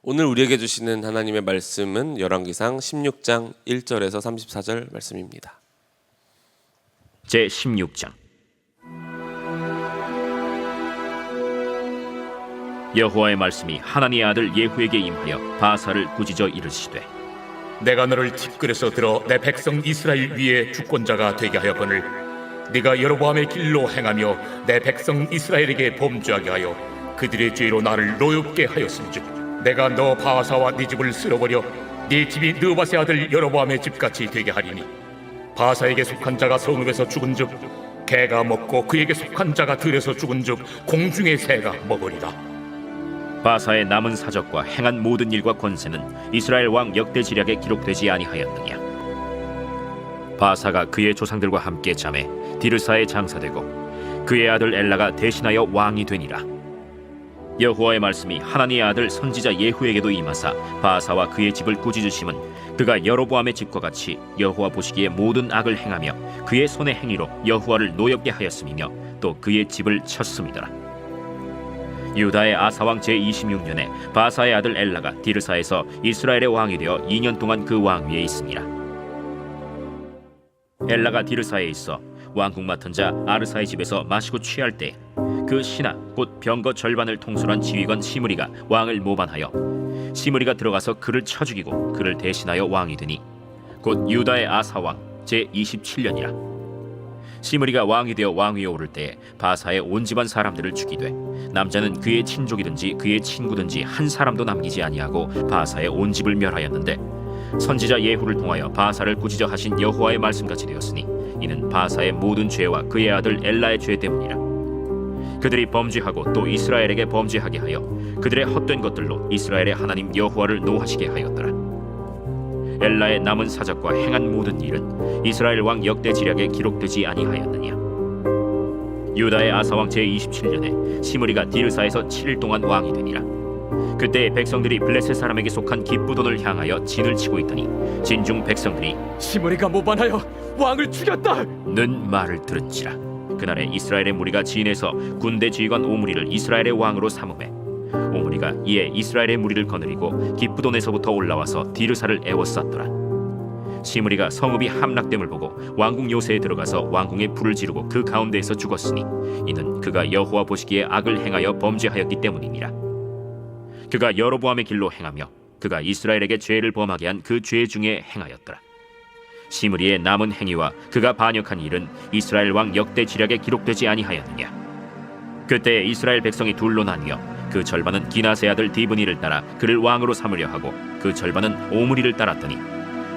오늘 우리에게 주시는 하나님의 말씀은 열왕기상 16장 1절에서 34절 말씀입니다. 제16장. 여호와의 말씀이 하나니의 아들 예후에게 임하여 바사를 꾸짖어 이르시되, 내가 너를 티끌에서 들어 내 백성 이스라엘 위에 주권자가 되게 하였거늘 네가 여로보암의 길로 행하며 내 백성 이스라엘에게 범죄하게 하여 그들의 죄로 나를 노엽게 하였음즉 내가 너 바사와 네 집을 쓸어버려 네 집이 느바세 아들 여로보암의 집같이 되게 하리니 바사에게 속한 자가 성읍에서 죽은즉 개가 먹고 그에게 속한 자가 들에서 죽은즉 공중의 새가 먹으리라. 바사의 남은 사적과 행한 모든 일과 권세는 이스라엘 왕 역대지략에 기록되지 아니하였느냐. 바사가 그의 조상들과 함께 잠에 디르사에 장사되고 그의 아들 엘라가 대신하여 왕이 되니라. 여호와의 말씀이 하나니의 아들 선지자 예후에게도 임하사 바사와 그의 집을 꾸짖으심은 그가 여로보암의 집과 같이 여호와 보시기에 모든 악을 행하며 그의 손의 행위로 여호와를 노엽게 하였음이며 또 그의 집을 쳤음이더라. 유다의 아사왕 제26년에 바사의 아들 엘라가 디르사에서 이스라엘의 왕이 되어 2년 동안 그 왕위에 있으니라. 엘라가 디르사에 있어 왕국 맡은 자 아르사의 집에서 마시고 취할 때 그 신하 곧 병거 절반을 통솔한 지휘관 시므리가 왕을 모반하여 시므리가 들어가서 그를 쳐 죽이고 그를 대신하여 왕이 되니 곧 유다의 아사왕 제27년이라. 시므리가 왕이 되어 왕위에 오를 때에 바사의 온 집안 사람들을 죽이되 남자는 그의 친족이든지 그의 친구든지 한 사람도 남기지 아니하고 바사의 온 집을 멸하였는데 선지자 예후를 통하여 바사를 꾸짖어 하신 여호와의 말씀같이 되었으니 이는 바사의 모든 죄와 그의 아들 엘라의 죄 때문이라. 그들이 범죄하고 또 이스라엘에게 범죄하게 하여 그들의 헛된 것들로 이스라엘의 하나님 여호와를 노하시게 하였더라. 엘라의 남은 사적과 행한 모든 일은 이스라엘 왕 역대지략에 기록되지 아니하였느냐. 유다의 아사왕 제27년에 시므리가 디르사에서 7일 동안 왕이 되니라. 그때 백성들이 블레셋 사람에게 속한 기브돈을 향하여 진을 치고 있더니 진중 백성들이 시므리가 모반하여 왕을 죽였다는 말을 들은지라. 그날에 이스라엘의 무리가 진에서 군대 지휘관 오므리를 이스라엘의 왕으로 삼음해 오므리가 이에 이스라엘의 무리를 거느리고 기브돈에서부터 올라와서 디르사를 에워쌌더라. 시므리가 성읍이 함락됨을 보고 왕궁 요새에 들어가서 왕궁에 불을 지르고 그 가운데에서 죽었으니 이는 그가 여호와 보시기에 악을 행하여 범죄하였기 때문이니라. 그가 여로보암의 길로 행하며 그가 이스라엘에게 죄를 범하게 한 그 죄 중에 행하였더라. 시므리의 남은 행위와 그가 반역한 일은 이스라엘 왕 역대지략에 기록되지 아니하였느냐. 그때 이스라엘 백성이 둘로 나뉘어 그 절반은 기나세 아들 디브니를 따라 그를 왕으로 삼으려 하고 그 절반은 오므리를 따랐더니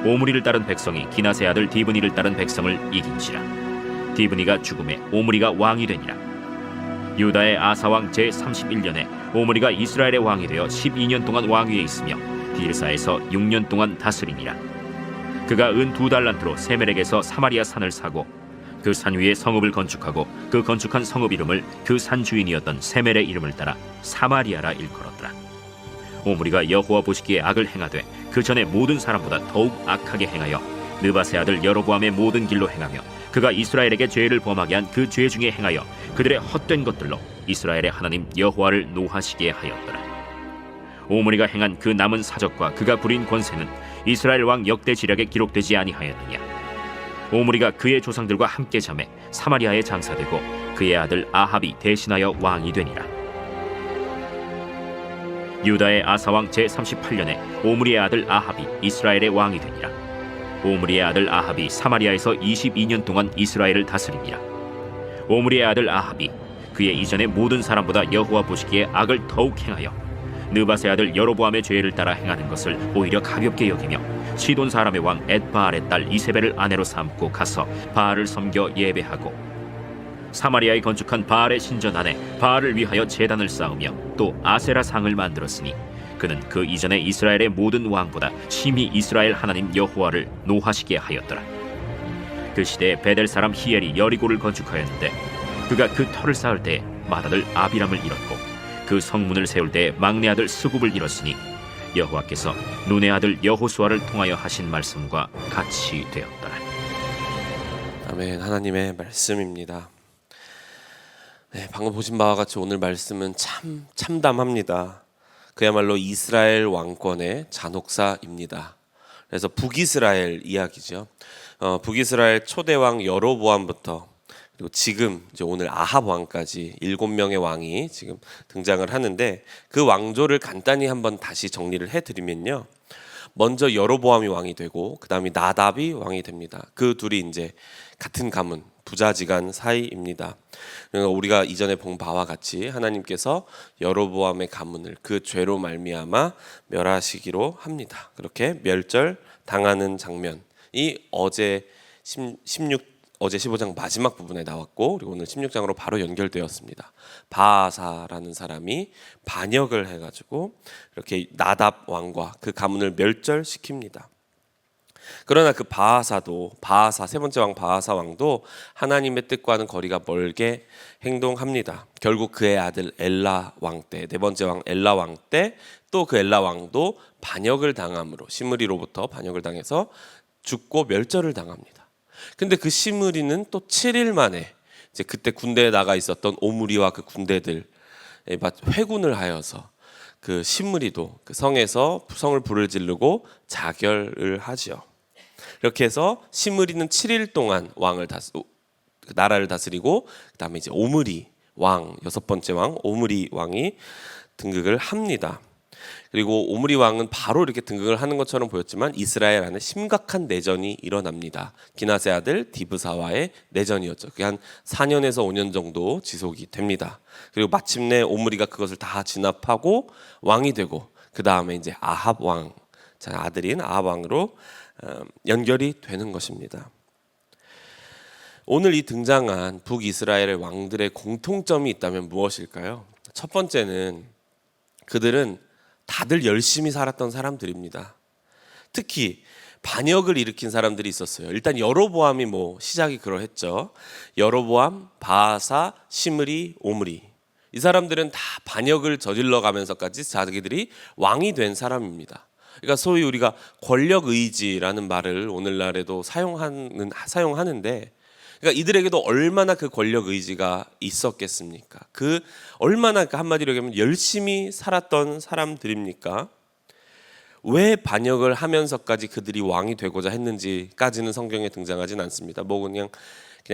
오므리를 따른 백성이 기나세 아들 디브니를 따른 백성을 이긴지라. 디브니가 죽음에 오므리가 왕이 되니라. 유다의 아사왕 제31년에 오므리가 이스라엘의 왕이 되어 12년 동안 왕위에 있으며 디르사에서 6년 동안 다스리니라. 그가 은 2달란트로 세멜에게서 사마리아 산을 사고 그 산 위에 성읍을 건축하고 그 건축한 성읍 이름을 그 산 주인이었던 세멜의 이름을 따라 사마리아라 일컬었더라. 오므리가 여호와 보시기에 악을 행하되 그 전에 모든 사람보다 더욱 악하게 행하여 느바세 아들 여로보암의 모든 길로 행하며 그가 이스라엘에게 죄를 범하게 한 그 죄 중에 행하여 그들의 헛된 것들로 이스라엘의 하나님 여호와를 노하시게 하였더라. 오므리가 행한 그 남은 사적과 그가 부린 권세는 이스라엘 왕 역대지략에 기록되지 아니하였느냐. 오므리가 그의 조상들과 함께 잠에 사마리아에 장사되고 그의 아들 아합이 대신하여 왕이 되니라. 유다의 아사왕 제38년에 오므리의 아들 아합이 이스라엘의 왕이 되니라. 오므리의 아들 아합이 사마리아에서 22년 동안 이스라엘을 다스리니라. 오므리의 아들 아합이 그의 이전의 모든 사람보다 여호와 보시기에 악을 더욱 행하여 느바세 아들 여로보암의 죄를 따라 행하는 것을 오히려 가볍게 여기며 시돈 사람의 왕 엣바알의 딸 이세벨을 아내로 삼고 가서 바알을 섬겨 예배하고 사마리아에 건축한 바알의 신전 안에 바알을 위하여 제단을 쌓으며 또 아세라 상을 만들었으니 그는 그 이전에 이스라엘의 모든 왕보다 심히 이스라엘 하나님 여호와를 노하시게 하였더라. 그 시대에 베델 사람 히엘이 여리고를 건축하였는데 그가 그 터를 쌓을 때에 맏아들 아비람을 잃었고 그 성문을 세울 때에 막내 아들 스굽을 잃었으니 여호와께서 눈의 아들 여호수아를 통하여 하신 말씀과 같이 되었더라. 아멘. 하나님의 말씀입니다. 네, 방금 보신 바와 같이 오늘 말씀은 참 참담합니다. 그야말로 이스라엘 왕권의 잔혹사입니다. 그래서 북이스라엘 이야기죠. 북이스라엘 초대왕 여로보암부터 그리고 지금 이제 오늘 아합 왕까지 7명의 왕이 지금 등장을 하는데, 그 왕조를 간단히 한번 다시 정리를 해드리면요. 먼저 여로보암이 왕이 되고 그 다음에 나답이 왕이 됩니다. 그 둘이 이제 같은 가문 부자지간 사이입니다. 우리가 이전에 본 바와 같이 하나님께서 여로보암의 가문을 그 죄로 말미암아 멸하시기로 합니다. 그렇게 멸절 당하는 장면이 어제 15장 마지막 부분에 나왔고, 그리고 오늘 16장으로 바로 연결되었습니다. 바아사라는 사람이 반역을 해가지고 이렇게 나답 왕과 그 가문을 멸절시킵니다. 그러나 그 바아사 세 번째 왕 바아사 왕도 하나님의 뜻과는 거리가 멀게 행동합니다. 결국 그의 아들 엘라 왕 때, 네 번째 왕 엘라 왕 때 또 그 엘라 왕도 반역을 당함으로 시므리로부터 반역을 당해서 죽고 멸절을 당합니다. 근데 그 시므리는 또 7일 만에 이제 그때 군대에 나가 있었던 오므리와 그 군대들 회군을 하여서 그 시므리도 그 성에서 성을 불을 지르고 자결을 하지요. 이렇게 해서 시므리는 7일 동안 그 나라를 다스리고, 그다음에 이제 오므리 왕, 6번째 왕 오므리 왕이 등극을 합니다. 그리고 오므리 왕은 바로 이렇게 등극을 하는 것처럼 보였지만 이스라엘 안에 심각한 내전이 일어납니다. 기낫의 아들 디브사와의 내전이었죠. 그게 한 4년에서 5년 정도 지속이 됩니다. 그리고 마침내 오므리가 그것을 다 진압하고 왕이 되고, 그 다음에 이제 아합 왕, 아들인 아합 왕으로 연결이 되는 것입니다. 오늘 이 등장한 북이스라엘의 왕들의 공통점이 있다면 무엇일까요? 첫 번째는 그들은 다들 열심히 살았던 사람들입니다. 특히 반역을 일으킨 사람들이 있었어요. 일단 여로보암이 시작이 그러했죠. 여로보암, 바아사, 시므리, 오므리, 이 사람들은 다 반역을 저질러 가면서까지 자기들이 왕이 된 사람입니다. 그러니까 소위 우리가 권력 의지라는 말을 오늘날에도 사용하는데, 그러니까 이들에게도 얼마나 그 권력 의지가 있었겠습니까? 그 얼마나 한마디로 얘기하면 열심히 살았던 사람들입니까? 왜 반역을 하면서까지 그들이 왕이 되고자 했는지까지는 성경에 등장하진 않습니다. 그냥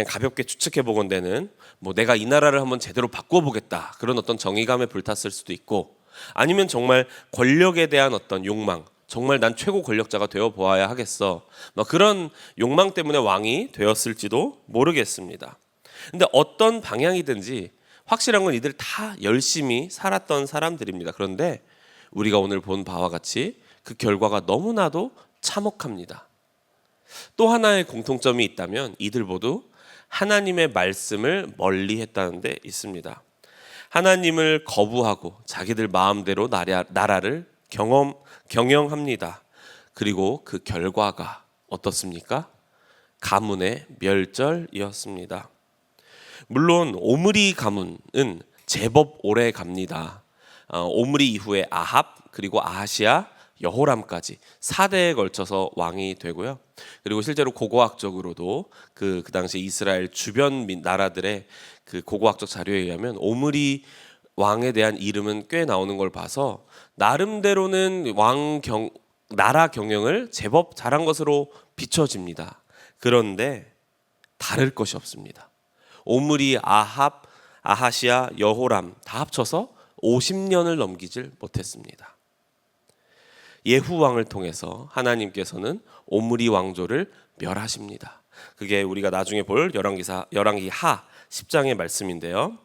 가볍게 추측해 보건대는 내가 이 나라를 한번 제대로 바꿔보겠다, 그런 어떤 정의감에 불탔을 수도 있고, 아니면 정말 권력에 대한 어떤 욕망, 정말 난 최고 권력자가 되어 보아야 하겠어, 그런 욕망 때문에 왕이 되었을지도 모르겠습니다. 근데 어떤 방향이든지 확실한 건 이들 다 열심히 살았던 사람들입니다. 그런데 우리가 오늘 본 바와 같이 그 결과가 너무나도 참혹합니다. 또 하나의 공통점이 있다면 이들 모두 하나님의 말씀을 멀리 했다는 데 있습니다. 하나님을 거부하고 자기들 마음대로 나라를 경영합니다. 그리고 그 결과가 어떻습니까? 가문의 멸절이었습니다. 물론 오므리 가문은 제법 오래 갑니다. 오므리 이후에 아합, 그리고 아하시아, 여호람까지 4대에 걸쳐서 왕이 되고요. 그리고 실제로 고고학적으로도 그 당시 이스라엘 주변 나라들의 그 고고학적 자료에 의하면 오므리 왕에 대한 이름은 꽤 나오는 걸 봐서 나름대로는 나라 경영을 제법 잘한 것으로 비춰집니다. 그런데 다를 것이 없습니다. 오므리, 아합, 아하시아, 여호람 다 합쳐서 50년을 넘기질 못했습니다. 예후 왕을 통해서 하나님께서는 오므리 왕조를 멸하십니다. 그게 우리가 나중에 볼 열왕기 하 10장의 말씀인데요.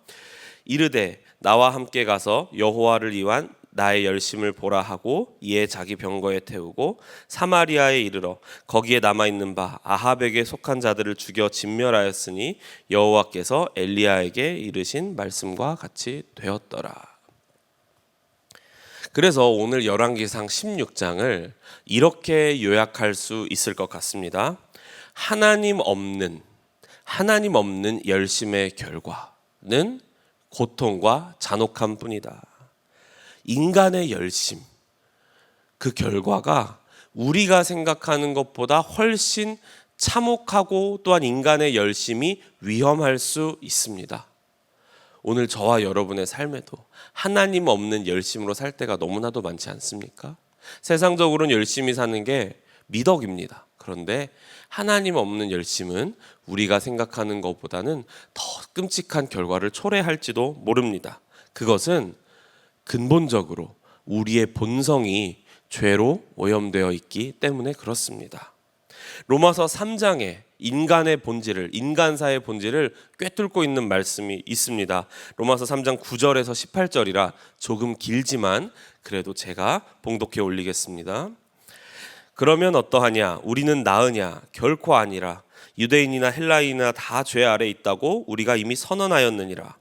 이르되 나와 함께 가서 여호와를 위한 나의 열심을 보라 하고 이에 자기 병거에 태우고 사마리아에 이르러 거기에 남아있는 바 아합에게 속한 자들을 죽여 진멸하였으니 여호와께서 엘리야에게 이르신 말씀과 같이 되었더라. 그래서 오늘 열왕기상 16장을 이렇게 요약할 수 있을 것 같습니다. 하나님 없는 열심의 결과는 고통과 잔혹함 뿐이다. 인간의 열심, 그 결과가 우리가 생각하는 것보다 훨씬 참혹하고 또한 인간의 열심이 위험할 수 있습니다. 오늘 저와 여러분의 삶에도 하나님 없는 열심으로 살 때가 너무나도 많지 않습니까? 세상적으로는 열심히 사는 게 미덕입니다. 그런데 하나님 없는 열심은 우리가 생각하는 것보다는 더 끔찍한 결과를 초래할지도 모릅니다. 그것은 근본적으로 우리의 본성이 죄로 오염되어 있기 때문에 그렇습니다. 로마서 3장에 인간의 본질을, 인간사의 본질을 꿰뚫고 있는 말씀이 있습니다. 로마서 3장 9절에서 18절이라 조금 길지만 그래도 제가 봉독해 올리겠습니다. 그러면 어떠하냐? 우리는 나으냐? 결코 아니라. 유대인이나 헬라인이나 다 죄 아래 있다고 우리가 이미 선언하였느니라.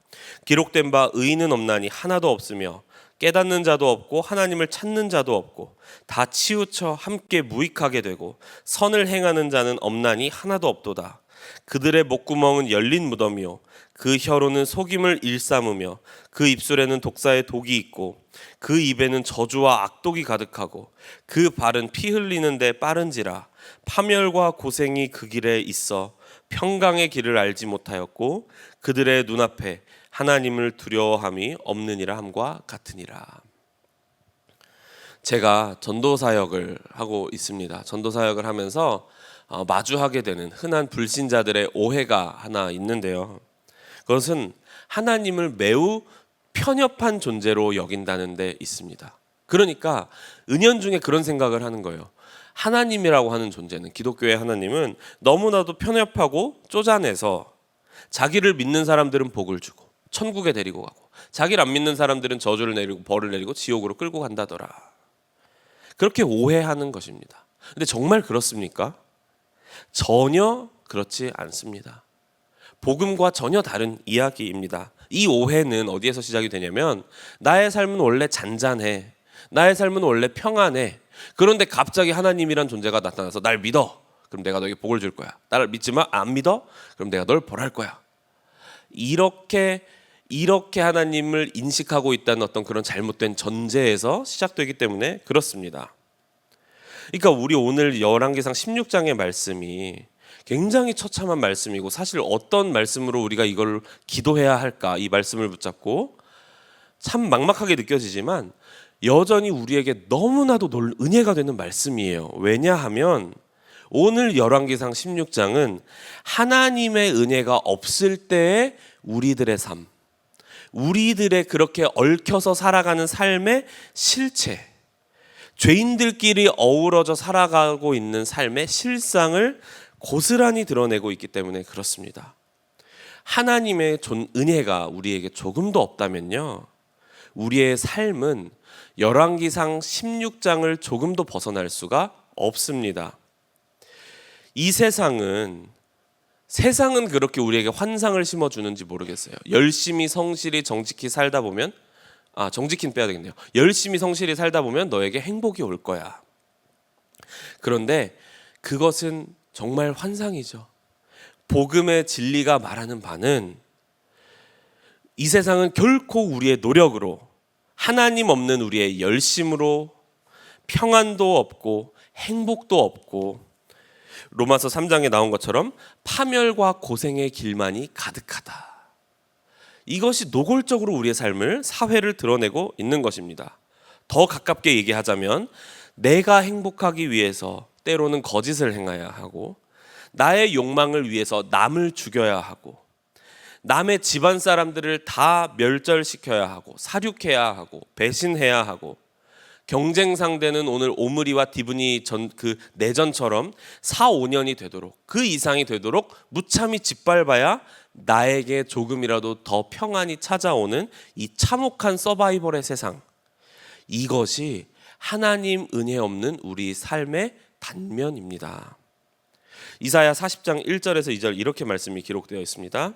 기록된 바 의인은 없나니 하나도 없으며 깨닫는 자도 없고 하나님을 찾는 자도 없고 다 치우쳐 함께 무익하게 되고 선을 행하는 자는 없나니 하나도 없도다. 그들의 목구멍은 열린 무덤이요 그 혀로는 속임을 일삼으며 그 입술에는 독사의 독이 있고 그 입에는 저주와 악독이 가득하고 그 발은 피 흘리는데 빠른지라. 파멸과 고생이 그 길에 있어 평강의 길을 알지 못하였고 그들의 눈앞에 하나님을 두려워함이 없느니라 함과 같으니라. 제가 전도사역을 하고 있습니다. 전도사역을 하면서 마주하게 되는 흔한 불신자들의 오해가 하나 있는데요. 그것은 하나님을 매우 편협한 존재로 여긴다는 데 있습니다. 그러니까 은연중에 그런 생각을 하는 거예요. 하나님이라고 하는 존재는, 기독교의 하나님은 너무나도 편협하고 쪼잔해서 자기를 믿는 사람들은 복을 주고 천국에 데리고 가고 자기를 안 믿는 사람들은 저주를 내리고 벌을 내리고 지옥으로 끌고 간다더라. 그렇게 오해하는 것입니다. 근데 정말 그렇습니까? 전혀 그렇지 않습니다. 복음과 전혀 다른 이야기입니다. 이 오해는 어디에서 시작이 되냐면 나의 삶은 원래 잔잔해. 나의 삶은 원래 평안해. 그런데 갑자기 하나님이란 존재가 나타나서 날 믿어. 그럼 내가 너에게 복을 줄 거야. 나를 믿지만 안 믿어? 그럼 내가 널 벌할 거야. 이렇게 하나님을 인식하고 있다는 어떤 그런 잘못된 전제에서 시작되기 때문에 그렇습니다. 그러니까 우리 오늘 열왕기상 16장의 말씀이 굉장히 처참한 말씀이고 사실 어떤 말씀으로 우리가 이걸 기도해야 할까 이 말씀을 붙잡고 참 막막하게 느껴지지만 여전히 우리에게 너무나도 은혜가 되는 말씀이에요. 왜냐하면 오늘 열왕기상 16장은 하나님의 은혜가 없을 때의 우리들의 삶, 우리들의 그렇게 얽혀서 살아가는 삶의 실체, 죄인들끼리 어우러져 살아가고 있는 삶의 실상을 고스란히 드러내고 있기 때문에 그렇습니다. 하나님의 은혜가 우리에게 조금도 없다면요, 우리의 삶은 열왕기상 16장을 조금도 벗어날 수가 없습니다. 이 세상은 그렇게 우리에게 환상을 심어주는지 모르겠어요. 열심히 성실히 정직히 살다 보면 정직히는 빼야 되겠네요. 열심히 성실히 살다 보면 너에게 행복이 올 거야. 그런데 그것은 정말 환상이죠. 복음의 진리가 말하는 바는 이 세상은 결코 우리의 노력으로, 하나님 없는 우리의 열심으로 평안도 없고 행복도 없고 로마서 3장에 나온 것처럼 파멸과 고생의 길만이 가득하다. 이것이 노골적으로 우리의 삶을, 사회를 드러내고 있는 것입니다. 더 가깝게 얘기하자면 내가 행복하기 위해서 때로는 거짓을 행해야 하고 나의 욕망을 위해서 남을 죽여야 하고 남의 집안 사람들을 다 멸절시켜야 하고 사륙해야 하고 배신해야 하고 경쟁 상대는 오늘 오므리와 디브니 그 내전처럼 4, 5년이 되도록 그 이상이 되도록 무참히 짓밟아야 나에게 조금이라도 더 평안이 찾아오는 이 참혹한 서바이벌의 세상, 이것이 하나님 은혜 없는 우리 삶의 단면입니다. 이사야 40장 1절에서 2절 이렇게 말씀이 기록되어 있습니다.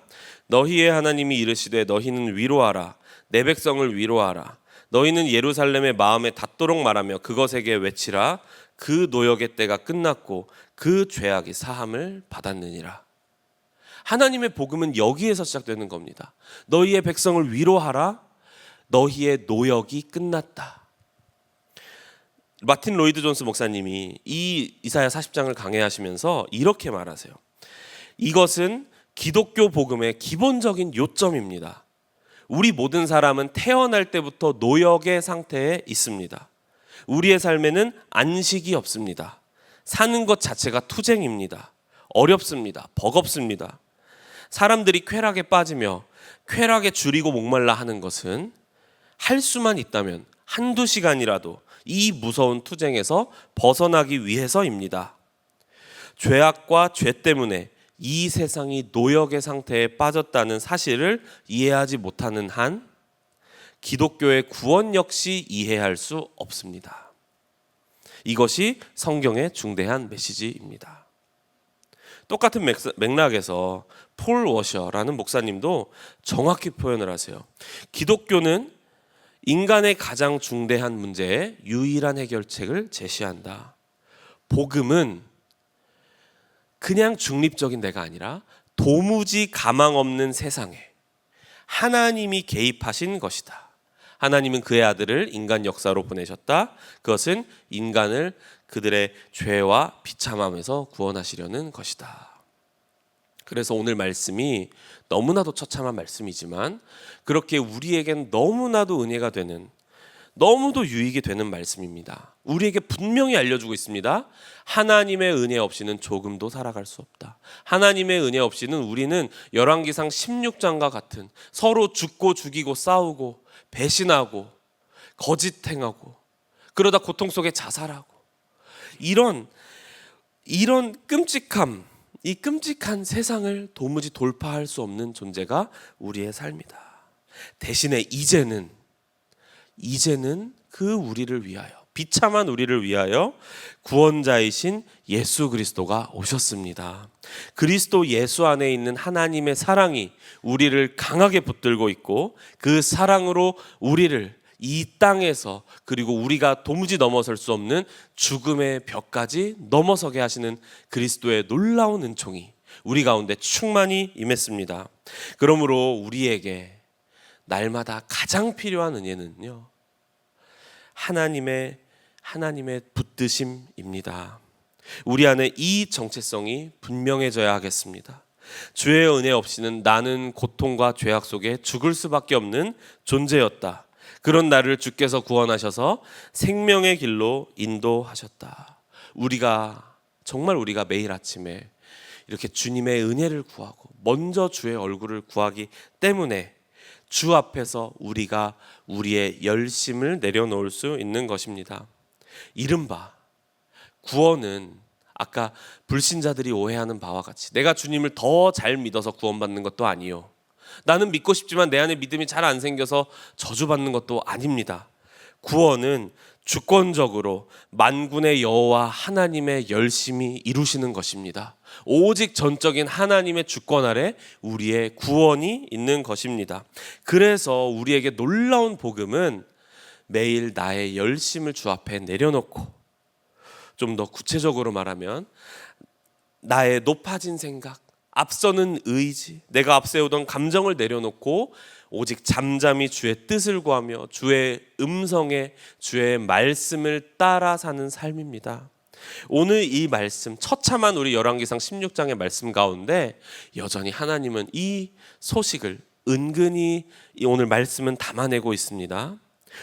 너희의 하나님이 이르시되 너희는 위로하라. 내 백성을 위로하라. 너희는 예루살렘의 마음에 닿도록 말하며 그것에게 외치라. 그 노역의 때가 끝났고 그 죄악이 사함을 받았느니라. 하나님의 복음은 여기에서 시작되는 겁니다. 너희의 백성을 위로하라. 너희의 노역이 끝났다. 마틴 로이드 존스 목사님이 이 이사야 40장을 강해하시면서 이렇게 말하세요. 이것은 기독교 복음의 기본적인 요점입니다. 우리 모든 사람은 태어날 때부터 노역의 상태에 있습니다. 우리의 삶에는 안식이 없습니다. 사는 것 자체가 투쟁입니다. 어렵습니다. 버겁습니다. 사람들이 쾌락에 빠지며 쾌락에 줄이고 목말라 하는 것은 할 수만 있다면 한두 시간이라도 이 무서운 투쟁에서 벗어나기 위해서입니다. 죄악과 죄 때문에 이 세상이 노역의 상태에 빠졌다는 사실을 이해하지 못하는 한 기독교의 구원 역시 이해할 수 없습니다. 이것이 성경의 중대한 메시지입니다. 똑같은 맥락에서 폴 워셔라는 목사님도 정확히 표현을 하세요. 기독교는 인간의 가장 중대한 문제에 유일한 해결책을 제시한다. 복음은 그냥 중립적인 데가 아니라 도무지 가망 없는 세상에 하나님이 개입하신 것이다. 하나님은 그의 아들을 인간 역사로 보내셨다. 그것은 인간을 그들의 죄와 비참함에서 구원하시려는 것이다. 그래서 오늘 말씀이 너무나도 처참한 말씀이지만 그렇게 우리에겐 너무나도 은혜가 되는, 너무도 유익이 되는 말씀입니다. 우리에게 분명히 알려주고 있습니다. 하나님의 은혜 없이는 조금도 살아갈 수 없다. 하나님의 은혜 없이는 우리는 열왕기상 16장과 같은 서로 죽고 죽이고 싸우고 배신하고 거짓 행하고 그러다 고통 속에 자살하고 이런 끔찍함, 이 끔찍한 세상을 도무지 돌파할 수 없는 존재가 우리의 삶이다. 대신에 이제는 그 우리를 위하여, 비참한 우리를 위하여 구원자이신 예수 그리스도가 오셨습니다. 그리스도 예수 안에 있는 하나님의 사랑이 우리를 강하게 붙들고 있고 그 사랑으로 우리를 이 땅에서 그리고 우리가 도무지 넘어설 수 없는 죽음의 벽까지 넘어서게 하시는 그리스도의 놀라운 은총이 우리 가운데 충만히 임했습니다. 그러므로 우리에게 날마다 가장 필요한 은혜는요, 하나님의 붙드심입니다. 우리 안에 이 정체성이 분명해져야 하겠습니다. 주의 은혜 없이는 나는 고통과 죄악 속에 죽을 수밖에 없는 존재였다. 그런 나를 주께서 구원하셔서 생명의 길로 인도하셨다. 정말 우리가 매일 아침에 이렇게 주님의 은혜를 구하고 먼저 주의 얼굴을 구하기 때문에 주 앞에서 우리가 우리의 열심을 내려놓을 수 있는 것입니다. 이른바 구원은 아까 불신자들이 오해하는 바와 같이 내가 주님을 더 잘 믿어서 구원받는 것도 아니요, 나는 믿고 싶지만 내 안에 믿음이 잘 안 생겨서 저주받는 것도 아닙니다. 구원은 주권적으로 만군의 여호와 하나님의 열심히 이루시는 것입니다. 오직 전적인 하나님의 주권 아래 우리의 구원이 있는 것입니다. 그래서 우리에게 놀라운 복음은 매일 나의 열심을 주 앞에 내려놓고, 좀 더 구체적으로 말하면 나의 높아진 생각, 앞서는 의지, 내가 앞세우던 감정을 내려놓고 오직 잠잠히 주의 뜻을 구하며 주의 음성에 주의 말씀을 따라 사는 삶입니다. 오늘 이 말씀, 처참한 우리 열왕기상 16장의 말씀 가운데 여전히 하나님은 이 소식을 은근히 오늘 말씀은 담아내고 있습니다.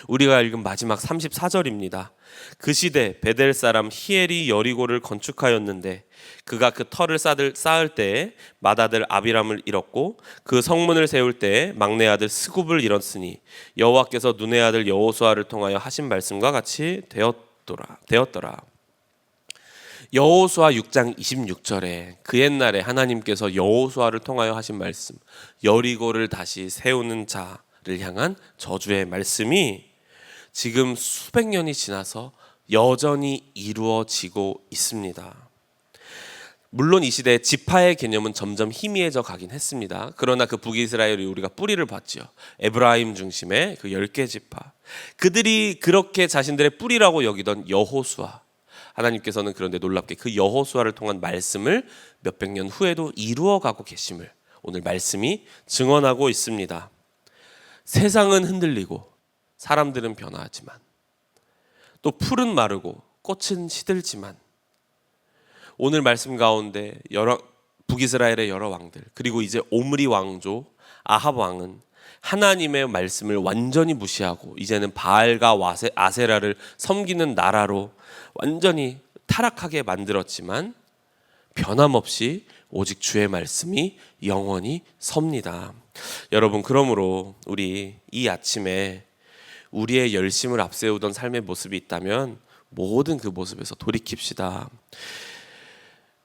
우리가 읽은 마지막 34절입니다. 그 시대 베델 사람 히엘이 여리고를 건축하였는데 그가 그 터를 쌓을 때에 맏아들 아비람을 잃었고 그 성문을 세울 때에 막내 아들 스굽을 잃었으니 여호와께서 눈의 아들 여호수아를 통하여 하신 말씀과 같이 되었더라. 여호수아 6장 26절에 그 옛날에 하나님께서 여호수아를 통하여 하신 말씀, 여리고를 다시 세우는 자를 향한 저주의 말씀이 지금 수백 년이 지나서 여전히 이루어지고 있습니다. 물론 이 시대에 지파의 개념은 점점 희미해져 가긴 했습니다. 그러나 그 북이스라엘이 우리가 뿌리를 봤죠. 에브라임 중심의 그 10개 지파, 그들이 그렇게 자신들의 뿌리라고 여기던 여호수아, 하나님께서는 그런데 놀랍게 그 여호수아를 통한 말씀을 몇백 년 후에도 이루어가고 계심을 오늘 말씀이 증언하고 있습니다. 세상은 흔들리고 사람들은 변화하지만, 또 풀은 마르고 꽃은 시들지만, 오늘 말씀 가운데 북이스라엘의 여러 왕들, 그리고 이제 오므리 왕조 아합 왕은 하나님의 말씀을 완전히 무시하고 이제는 바알과 아세라를 섬기는 나라로 완전히 타락하게 만들었지만 변함없이 오직 주의 말씀이 영원히 섭니다. 여러분, 그러므로 우리 이 아침에 우리의 열심을 앞세우던 삶의 모습이 있다면 모든 그 모습에서 돌이킵시다.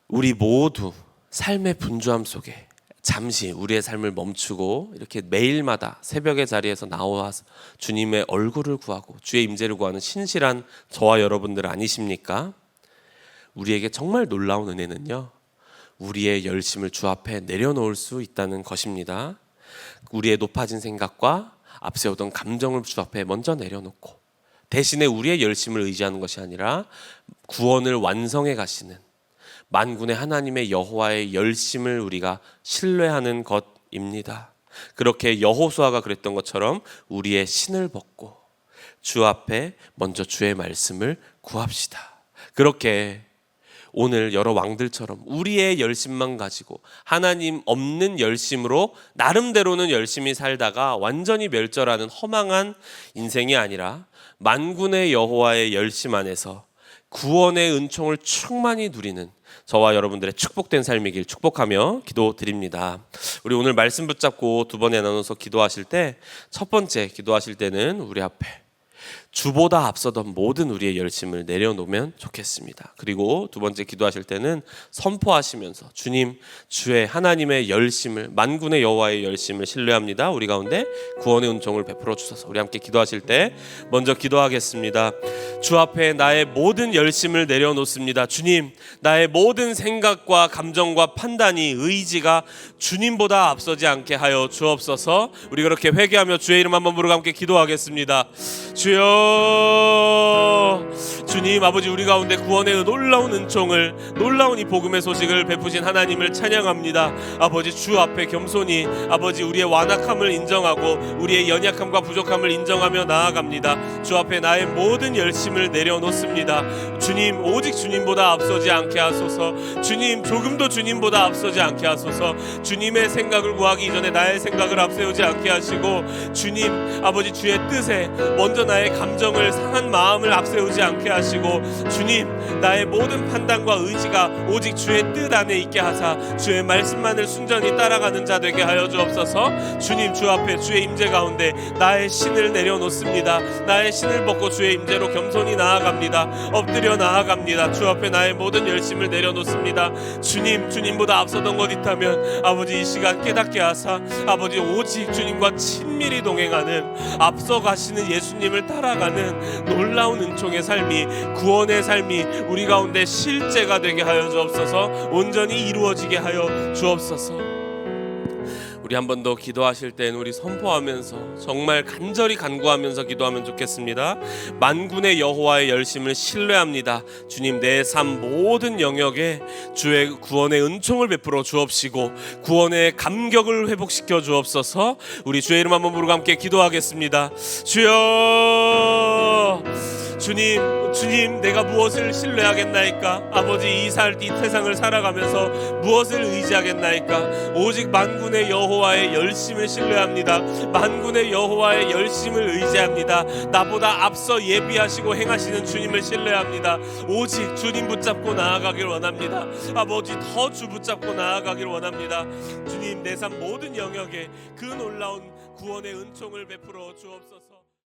우리 모두 삶의 분주함 속에 잠시 우리의 삶을 멈추고 이렇게 매일마다 새벽의 자리에서 나와서 주님의 얼굴을 구하고 주의 임재를 구하는 신실한 저와 여러분들 아니십니까? 우리에게 정말 놀라운 은혜는요, 우리의 열심을 주 앞에 내려놓을 수 있다는 것입니다. 우리의 높아진 생각과 앞세우던 감정을 주 앞에 먼저 내려놓고 대신에 우리의 열심을 의지하는 것이 아니라 구원을 완성해 가시는 만군의 하나님의 여호와의 열심을 우리가 신뢰하는 것입니다. 그렇게 여호수아가 그랬던 것처럼 우리의 신을 벗고 주 앞에 먼저 주의 말씀을 구합시다. 그렇게 오늘 여러 왕들처럼 우리의 열심만 가지고 하나님 없는 열심으로 나름대로는 열심히 살다가 완전히 멸절하는 허망한 인생이 아니라 만군의 여호와의 열심 안에서 구원의 은총을 충만히 누리는 저와 여러분들의 축복된 삶이길 축복하며 기도드립니다. 우리 오늘 말씀 붙잡고 두 번에 나눠서 기도하실 때, 첫 번째 기도하실 때는 우리 앞에 주보다 앞서던 모든 우리의 열심을 내려놓으면 좋겠습니다. 그리고 두 번째 기도하실 때는 선포하시면서 주님, 주의 하나님의 열심을, 만군의 여호와의 열심을 신뢰합니다. 우리 가운데 구원의 은총을 베풀어 주셔서 우리 함께 기도하실 때 먼저 기도하겠습니다. 주 앞에 나의 모든 열심을 내려놓습니다. 주님, 나의 모든 생각과 감정과 판단이, 의지가 주님보다 앞서지 않게 하여 주옵소서. 우리 그렇게 회개하며 주의 이름 한번 부르고 함께 기도하겠습니다. 주여, 주님 아버지, 우리 가운데 구원의 놀라운 은총을, 놀라운 이 복음의 소식을 베푸신 하나님을 찬양합니다. 아버지, 주 앞에 겸손히 아버지 우리의 완악함을 인정하고 우리의 연약함과 부족함을 인정하며 나아갑니다. 주 앞에 나의 모든 열심을 내려놓습니다. 주님, 오직 주님보다 앞서지 않게 하소서. 주님, 조금도 주님보다 앞서지 않게 하소서. 주님의 생각을 구하기 이전에 나의 생각을 앞세우지 않게 하시고, 주님 아버지 주의 뜻에 먼저 나의 감정을, 상한 마음을 앞세우지 않게 하시고, 주님 나의 모든 판단과 의지가 오직 주의 뜻 안에 있게 하사 주의 말씀만을 순전히 따라가는 자 되게 하여 주옵소서. 주님, 주 앞에 주의 임재 가운데 나의 신을 내려놓습니다. 나의 신을 벗고 주의 임재로 겸손히 나아갑니다. 엎드려 나아갑니다. 주 앞에 나의 모든 열심을 내려놓습니다. 주님, 주님보다 앞서던 것 있다면 아버지 이 시간 깨닫게 하사 아버지 오직 주님과 친밀히 동행하는, 앞서 가시는 예수님을 따라가는 놀라운 은총의 삶이, 구원의 삶이 우리 가운데 실제가 되게 하여 주옵소서. 온전히 이루어지게 하여 주옵소서. 우리 한 번 더 기도하실 때는 우리 선포하면서 정말 간절히 간구하면서 기도하면 좋겠습니다. 만군의 여호와의 열심을 신뢰합니다. 주님, 내 삶 모든 영역에 주의 구원의 은총을 베풀어 주옵시고 구원의 감격을 회복시켜 주옵소서. 우리 주의 이름 한번 부르고 함께 기도하겠습니다. 주여, 주님 내가 무엇을 신뢰하겠나이까? 아버지 이 세상을 살아가면서 무엇을 의지하겠나이까? 오직 만군의 여호와의 열심을 신뢰합니다. 만군의 여호와의 열심을 의지합니다. 나보다 앞서 예비하시고 행하시는 주님을 신뢰합니다. 오직 주님 붙잡고 나아가길 원합니다. 아버지 더 주 붙잡고 나아가길 원합니다. 주님, 내 삶 모든 영역에 그 놀라운 구원의 은총을 베풀어 주옵소서.